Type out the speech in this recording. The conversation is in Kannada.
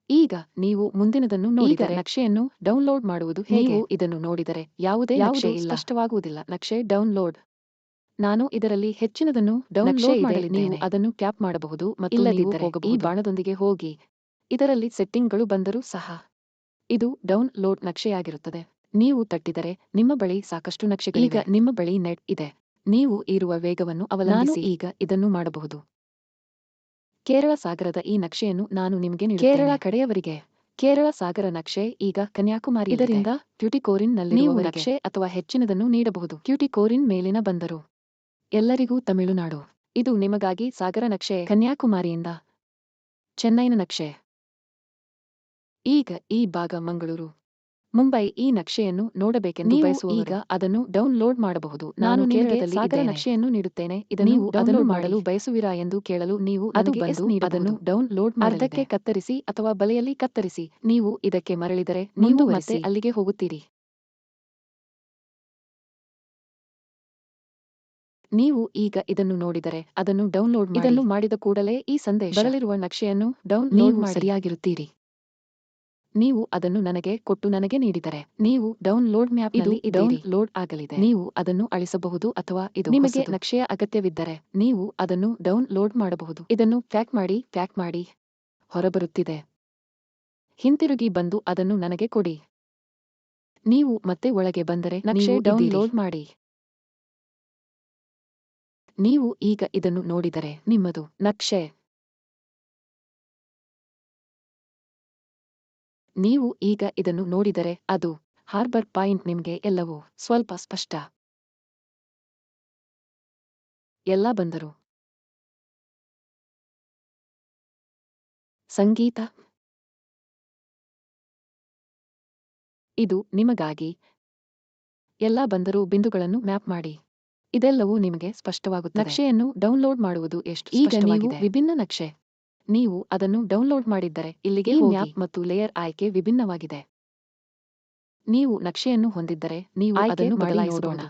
ಈಗ ನೀವು ಮುಂದಿನದನ್ನು ನೋಡಿದರೆ ನಕ್ಷೆಯನ್ನು ಡೌನ್ಲೋಡ್ ಮಾಡುವುದು ಹೇಗೆ? ನೀವು ಇದನ್ನು ನೋಡಿದರೆ ಯಾವುದೇ ನಕ್ಷೆ ಸ್ಪಷ್ಟವಾಗುವುದಿಲ್ಲ. ನಕ್ಷೆ ಡೌನ್ಲೋಡ್. ನಾನು ಇದರಲ್ಲಿ ಹೆಚ್ಚಿನದನ್ನು ಡೌನ್ಲೋಡ್ ಮಾಡಲಿದ್ದೇನೆ. ನೀವು ಅದನ್ನು ಟ್ಯಾಪ್ ಮಾಡಬಹುದು ಮತ್ತು ಇಲ್ಲದಿದ್ದರೆ ಈ ಬಾಣದೊಂದಿಗೆ ಹೋಗಿ ಇದರಲ್ಲಿ ಸೆಟ್ಟಿಂಗ್ಗಳು ಬಂದರೂ ಸಹ ಇದು ಡೌನ್ಲೋಡ್ ನಕ್ಷೆಯಾಗಿರುತ್ತದೆ. ನೀವು ತಟ್ಟಿದರೆ ನಿಮ್ಮ ಬಳಿ ಸಾಕಷ್ಟು ನಕ್ಷೆಗಳಿವೆ. ಈಗ ನಿಮ್ಮ ಬಳಿ ನೆಟ್ ಇದೆ. ನೀವು ಇರುವ ವೇಗವನ್ನು ಅವಲಂಬಿಸಿ ಈಗ ಇದನ್ನು ಮಾಡಬಹುದು. ಕೇರಳ ಸಾಗರದ ಈ ನಕ್ಷೆಯನ್ನು ನಾನು ನಿಮಗೆ ನೀಡುತ್ತೇನೆ. ಕೇರಳ ಕಡೆಯವರಿಗೆ ಕೇರಳ ಸಾಗರ ನಕ್ಷೆ ಈಗ ಕನ್ಯಾಕುಮಾರಿ. ಇದರಿಂದ ಟ್ಯುಟಿಕೋರಿನ್ ನಲ್ಲಿ ನೀವು ನಕ್ಷೆ ಅಥವಾ ಹೆಚ್ಚಿನದನ್ನು ನೀಡಬಹುದು. ಟ್ಯುಟಿಕೋರಿನ್ ಮೇಲಿನ ಬಂದರು ಎಲ್ಲರಿಗೂ ತಮಿಳುನಾಡು. ಇದು ನಿಮಗಾಗಿ ಸಾಗರ ನಕ್ಷೆ. ಕನ್ಯಾಕುಮಾರಿಯಿಂದ ಚೆನ್ನೈನ ನಕ್ಷೆ. ಈಗ ಈ ಭಾಗ ಮಂಗಳೂರು ಮುಂಬೈ. ಈ ನಕ್ಷೆಯನ್ನು ನೋಡಬೇಕೆಂದು ಬಯಸುವವರು ಈಗ ಅದನ್ನು ಡೌನ್ಲೋಡ್ ಮಾಡಬಹುದು. ನಾನು ನಿಮಗೆ ಸಾಗರ ನಕ್ಷೆಯನ್ನು ನೀಡುತ್ತೇನೆ. ಇದನ್ನು ನೀವು ಡೌನ್ಲೋಡ್ ಮಾಡಲು ಬಯಸುವಿರಾ ಎಂದು ಕೇಳಲು ನೀವು ಅದಕ್ಕೆ ಅದನ್ನು ಡೌನ್ಲೋಡ್ ಅರ್ಧಕ್ಕೆ ಕತ್ತರಿಸಿ ಅಥವಾ ಬಲೆಯಲ್ಲಿ ಕತ್ತರಿಸಿ. ನೀವು ಇದಕ್ಕೆ ಮರಳಿದರೆ ನೀವು ಮತ್ತೆ ಅಲ್ಲಿಗೆ ಹೋಗುತ್ತೀರಿ. ನೀವು ಈಗ ಇದನ್ನು ನೋಡಿದರೆ ಅದನ್ನು ಡೌನ್ಲೋಡ್ ಮಾಡಿ. ಇದನ್ನು ಮಾಡಿದ ಕೂಡಲೇ ಈ ಸಂದೇಶ ಬರಲಿರುವ ನಕ್ಷೆಯನ್ನು ಡೌನ್ಲೋಡ್ ಮಾಡಿ. ಸರಿಯಾಗಿರುತ್ತೀರಿ. ನೀವು ಅದನ್ನು ನನಗೆ ಕೊಟ್ಟು ನನಗೆ ನೀಡಿದರೆ ನೀವು ಡೌನ್ಲೋಡ್ ಮ್ಯಾಪ್ನಲ್ಲಿ ಡೌನ್ಲೋಡ್ ಆಗಲಿದೆ. ನೀವು ಅದನ್ನು ಅಳಿಸಬಹುದು ಅಥವಾ ಇದು ನಿಮಗೆ ನಕ್ಷೆಯ ಅಗತ್ಯವಿದ್ದರೆ ನೀವು ಅದನ್ನು ಡೌನ್ಲೋಡ್ ಮಾಡಬಹುದು. ಇದನ್ನು ಪ್ಯಾಕ್ ಮಾಡಿ ಹೊರಬರುತ್ತಿದೆ. ಹಿಂತಿರುಗಿ ಬಂದು ಅದನ್ನು ನನಗೆ ಕೊಡಿ. ನೀವು ಮತ್ತೆ ಒಳಗೆ ಬಂದರೆ ನಕ್ಷೆ ಡೌನ್ಲೋಡ್ ಮಾಡಿ. ನೀವು ಈಗ ಇದನ್ನು ನೋಡಿದರೆ ನಿಮ್ಮದು ನಕ್ಷೆ. ನೀವು ಈಗ ಇದನ್ನು ನೋಡಿದರೆ ಅದು ಹಾರ್ಬರ್ ಪಾಯಿಂಟ್. ನಿಮಗೆ ಎಲ್ಲವೂ ಸ್ವಲ್ಪ ಸ್ಪಷ್ಟ. ಎಲ್ಲ ಬಂದರು. ಸಂಗೀತ. ಇದು ನಿಮಗಾಗಿ. ಎಲ್ಲ ಬಂದರು ಬಿಂದುಗಳನ್ನು ಮ್ಯಾಪ್ ಮಾಡಿ. ಇದೆಲ್ಲವೂ ನಿಮಗೆ ಸ್ಪಷ್ಟವಾಗುತ್ತದೆ. ನಕ್ಷೆಯನ್ನು ಡೌನ್ಲೋಡ್ ಮಾಡುವುದು ಎಷ್ಟು ಸ್ಪಷ್ಟವಾಗಿದೆ. ಈಗ ನೀವು ವಿಭಿನ್ನ ನಕ್ಷೆ. ನೀವು ಅದನ್ನು ಡೌನ್ಲೋಡ್ ಮಾಡಿದ್ದರೆ ಇಲ್ಲಿಗೆ ಹೋಗಿ ಮ್ಯಾಪ್ ಮತ್ತು ಲೇಯರ್ ಆಯ್ಕೆ ವಿಭಿನ್ನವಾಗಿದೆ. ನೀವು ನಕ್ಷೆಯನ್ನು ಹೊಂದಿದ್ದರೆ ನೀವು ಅದನ್ನು ಬದಲಾಯಿಸಬಹುದು.